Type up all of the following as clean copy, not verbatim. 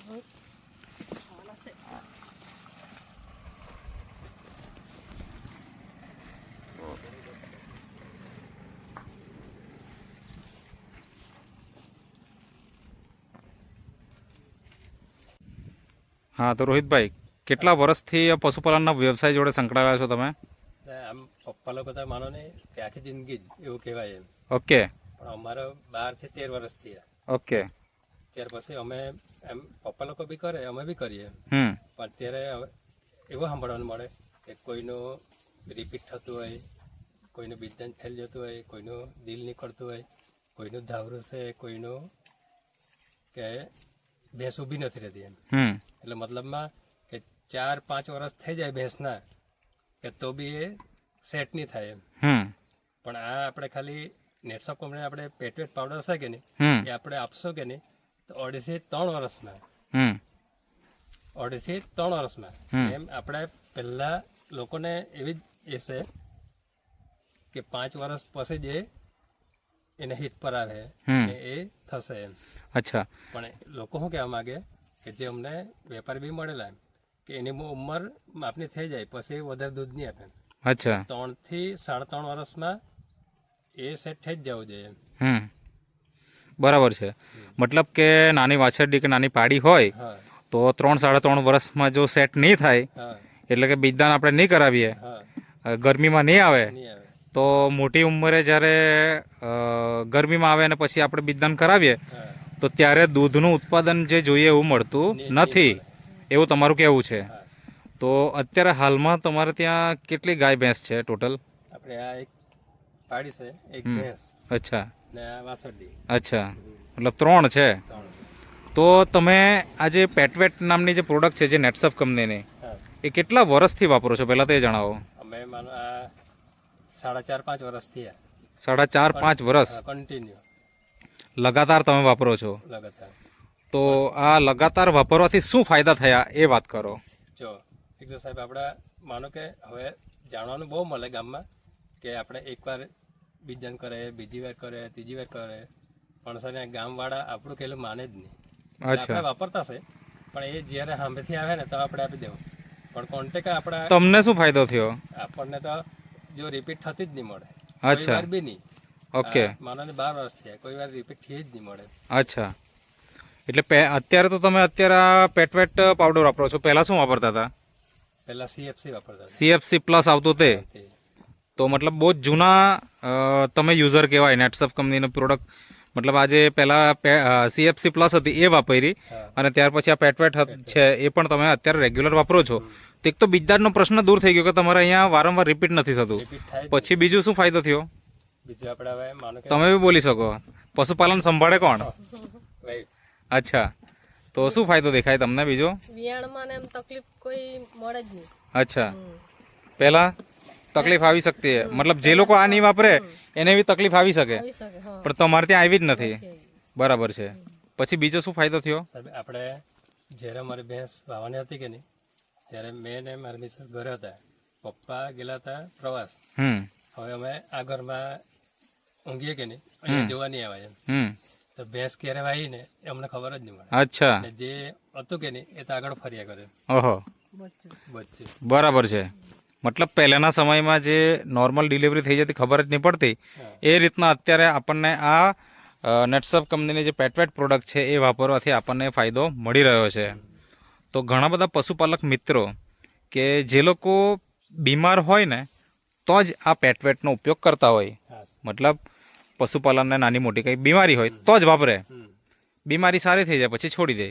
हाँ तो रोहित भाई કેટલા વર્ષથી આ પશુપાલનના વ્યવસાય જોડે સંકળાયેલા છો તમે? આમ પપ્પા લોકો તો માનો ને કે આખી જિંદગી જ એવું કહેવાય એમ. ઓકે. પણ અમારો 12 થી 13 વર્ષ થયા. ઓકે. ત્યાર પછી અમે એમ પપ્પા લોકો બી કરે, અમે બી કરીએ. પણ ત્યારે એવું સાંભળવાનું મળે કે કોઈનું રિપીટ થતું હોય, કોઈનું બિઝનેસ ફેલ જતું હોય, કોઈનું દિલ નીકળતું હોય, કોઈનું ધાવરું છે, કોઈનું કે ભેંસ ઊભી નથી રહેતી એમ. એટલે મતલબમાં કે 4-5 વર્ષ થઈ જાય ભેંસના કે તો બી એ સેટ નહીં થાય એમ. પણ આ આપણે ખાલી નેટસપ કંપની આપણે પેટવેટ પાવડર છે કે નહીં, એ આપણે આપશો કે નહીં તો 2.5 થી 3 વર્ષમાં 2.5 થી 3 વર્ષમાં એમ આપણે પહેલા લોકોને એવી જ એ છે કે 5 વર્ષ પછી જ એને હિટ પર આવે એ થશે એમ. અચ્છા. પણ લોકો શું કહેવા માંગે કે જે અમને વેપારી બી મળેલા એમ કે એની ઉંમર આપની થઈ જાય પછી વધારે દૂધ નહીં આપે. અચ્છા. 3 થી 3.5 વર્ષમાં એ સેટ થઈ જ જવું જોઈએ. બરાબર છે. મતલબ કે નાની વાછરડી કે નાની પાડી હોય તો 3-3.5 વર્ષમાં જો સેટ નહીં થાય એટલે કે બીજદાન આપણે નહીં કરાવીએ, ગરમીમાં નહીં આવે તો મોટી ઉંમરે જ્યારે ગરમીમાં આવે અને પછી આપણે બીજદાન કરાવીએ તો ત્યારે દૂધનું ઉત્પાદન જે જોઈએ એવું મળતું નથી, એવું તમારું કહેવું છે. તો અત્યારે હાલમાં તમારે ત્યાં કેટલી ગાય ભેંસ છે ટોટલ? આપણે આ એક પાડી છે, એક ભેંસ. અચ્છા. ને આ વાસરડી. અચ્છા, મતલબ 3 છે. તો તમે આ જે પેટવેટ નામની જે પ્રોડક્ટ છે જે નેટસપ કંપનીની, એ કેટલા વર્ષથી વાપરો છો પહેલાં તો એ જણાવો. અમે માનો આ 4.5 વર્ષ થયા. 4.5 વર્ષ કન્ટિન્યુ લગાતાર તમે વાપરો છો? લગાતાર. તો આ લગાતાર વાપરવાથી શું ફાયદા થયા એ વાત કરો. જો એક તો સાહેબ આપણે માનો કે હવે જાણવાનું બહુ મળે ગામમાં કે આપણે એકવાર બીજન કરે, બીજી વાર કરે, ત્રીજી વાર કરે, પણ સર ગામવાળા આપણું કહેલું માને જ નહીં. આપણે વાપરતા છે પણ એ જ્યારે સામેથી આવે ને તો આપણે આપી દેવું, પણ કોન્ટેક્ટ આપણે. તમને શું ફાયદો થયો? આપણને તો જો રિપીટ થતી જ નહીં મળે. અચ્છા. બી નહીં. ઓકે. માનો ને 12 વર્ષ થયા, કોઈ વાર રિપીટ થઈ જ નહીં મળે. અચ્છા. એટલે અત્યારે તો તમે અત્યારે પેટવેટ પાવડર વાપરો છો, પહેલા શું વાપરતા હતા? પહેલા સીએફસી વાપરતા. સીએફસી પ્લસ આવતું તે? તો મતલબ બહુ જ જૂના તમે યુઝર કહેવાય નેટસપ કંપનીનો પ્રોડક્ટ. મતલબ આજે પહેલાં સીએફસી પ્લસ હતી એ વાપરી અને ત્યાર પછી આ પેટવેટ છે એ પણ તમે અત્યારે રેગ્યુલર વાપરો છો. તો એક તો બીજદારનો પ્રશ્ન દૂર થઈ ગયો કે તમારે અહીંયા વારંવાર રિપીટ નથી થતું. પછી બીજું શું ફાયદો થયો? બીજું આપણે હવે માનો કે તમે બી બોલી શકો. પશુપાલન સંભાળે કોણ? અચ્છા. તો શું ફાયદો દેખાય તમને બીજો? વિયાણમાં એમ તકલીફ કોઈ મળે જ નહીં. અચ્છા. પહેલા તકલીફ આવી શકતી હે, મતલબ જે લોકો આ નહીં વાપરે એને બી તકલીફ આવી શકે, પણ તમારે ત્યાં આવી જ નથી. બરાબર છે. પછી બીજો શું ફાયદો થયો? સાહેબ આપણે જ્યારે મારી ભેંસ વાવવાની હતી કે નહીં ત્યારે મેં ને મારી મિસિસ ઘરે હતા, પપ્પા ગયેલા હતા પ્રવાસ. હવે અમે આ ઘરમાં ઊંઘીએ કે નહીં, અહીંયા જોવા નહીં આવે એમ. તો ભેંસ ક્યારે વાવી ને એ અમને ખબર જ નહીં મળે. અચ્છા. જે હતું કે નહીં એ તો આગળ ફર્યા કરે. ઓહો, બચ્ચે. બરાબર છે. મતલબ પહેલાના સમયમાં જે નોર્મલ ડિલિવરી થઈ જતી ખબર જ નહીં પડતી, એ રીતના અત્યારે આપણને આ નેટસપ કંપનીની જે પેટવેટ પ્રોડક્ટ છે એ વાપરવાથી આપણને ફાયદો મળી રહ્યો છે. તો ઘણા બધા પશુપાલક મિત્રો કે જે લોકો બીમાર હોય ને તો જ આ પેટવેટનો ઉપયોગ કરતા હોય. મતલબ પશુપાલનને નાની મોટી કંઈ બીમારી હોય તો જ વાપરે, બીમારી સારી થઈ જાય પછી છોડી દે.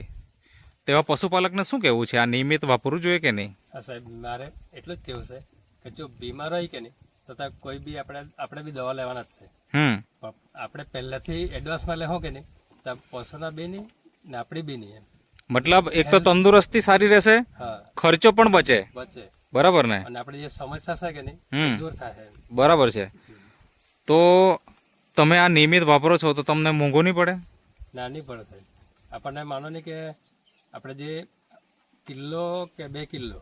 તેવા પશુપાલકને શું કહેવું છે, આ નિયમિત વાપરવું જોઈએ કે નહીં? હા સાહેબ, મારે એટલું જ કહેવું છે કે જો બીમાર હોય કે નહીં છતાં કોઈ બી આપણે બી દવા લેવાના જ છે. આપણે પહેલાથી એડવાન્સમાં લેવો કે નહીં તો પશુના બી નહીં ને આપણી બી નહીં. મતલબ એક તો તંદુરસ્તી સારી રહેશે, ખર્ચો પણ બચે. બરાબર ને? અને આપણી જે સમસ્યા છે કે નહીં દૂર થાય. બરાબર છે. તો તમે આ નિયમિત વાપરો છો તો તમને મોંઘું નહીં પડે? ના, નહીં પડે સાહેબ. આપણને માનો નહીં કે આપણે જે કિલો કે 2 કિલો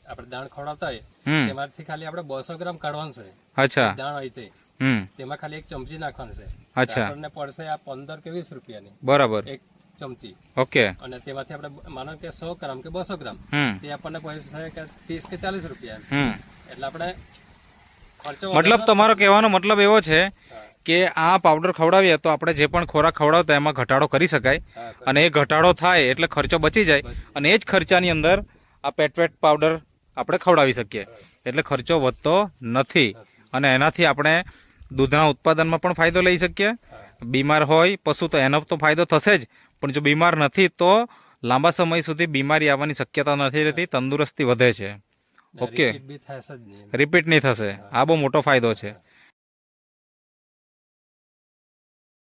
આપણે દાણ ખવડાવતા હોય તેમાંથી ખાલી આપણે 200 ગ્રામ કાઢવાનું છે. અચ્છા. દાણ હોય તે તેમાં ખાલી 1 ચમચી નાખવાનું છે. અચ્છા. આપણને પડશે આ 15 કે 20 રૂપિયાની. બરાબર. 1 ચમચી ઓકે અને તેમાંથી આપણે માનો કે 100 ગ્રામ કે 200 ગ્રામ તે આપણને પૈસા કે 30 કે 40 રૂપિયા એટલે આપણે ખર્ચો મતલબ તમારો કહેવાનો મતલબ એવો છે કે આ પાવડર ખવડાવીએ તો આપણે જે પણ ખોરાક ખવડાવતા એમાં ઘટાડો કરી શકાય અને એ ઘટાડો થાય એટલે ખર્ચો બચી જાય અને એ જ ખર્ચાની અંદર આ પેટવેટ પાવડર આપણે ખવડાવી શકીએ એટલે ખર્ચો વધતો નથી અને એનાથી આપણે દૂધના ઉત્પાદનમાં પણ ફાયદો લઈ શકીએ. બીમાર હોય પશુ તો એનો તો ફાયદો થશે જ, પણ જો બીમાર નથી તો લાંબા સમય સુધી બીમારી આવવાની શક્યતા નથી રહેતી, તંદુરસ્તી વધે છે. ઓકે, બી થશે જ નહીં. રિપીટ નહીં થશે. આ બહુ મોટો ફાયદો છે.